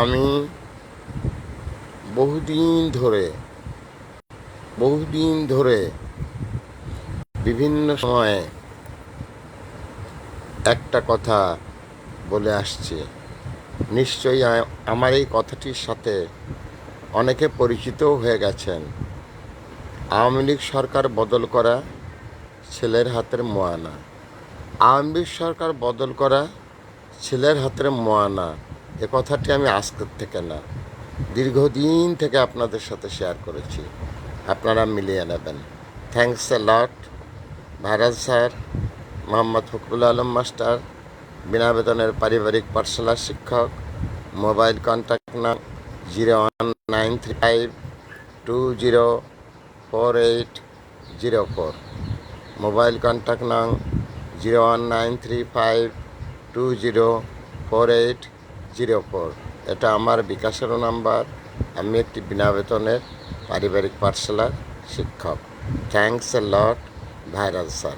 আমি বহুদিন ধরে বিভিন্ন সময়ে একটা কথা বলে আসছি। নিশ্চয়ই আমার এই কথাটির সাথে অনেকে পরিচিতও হয়ে গেছেন। আওয়ামী লীগ সরকার বদল করা ছেলের হাতের মোয়ানা। আওয়ামী লীগ সরকার বদল করা ছেলের হাতের মোয়ানা, এ কথাটি আমি আজকের থেকে না, দীর্ঘদিন থেকে আপনাদের সাথে শেয়ার করেছি। আপনারা মিলিয়ে নেবেন। Thanks a lot Bhairaj sir, Mohammad Fakhrul Alam master, বিনা বেতনের পারিবারিক পাঠশালার শিক্ষক। মোবাইল কন্ট্যাক্ট নাম 01935204804। মোবাইল কন্ট্যাক্ট নাম 01935204804। এটা আমার বিকাশেরও নাম্বার। আমি একটি বিনা বেতনের পারিবারিক পাঠশালার শিক্ষক। Thanks a lot viral sir.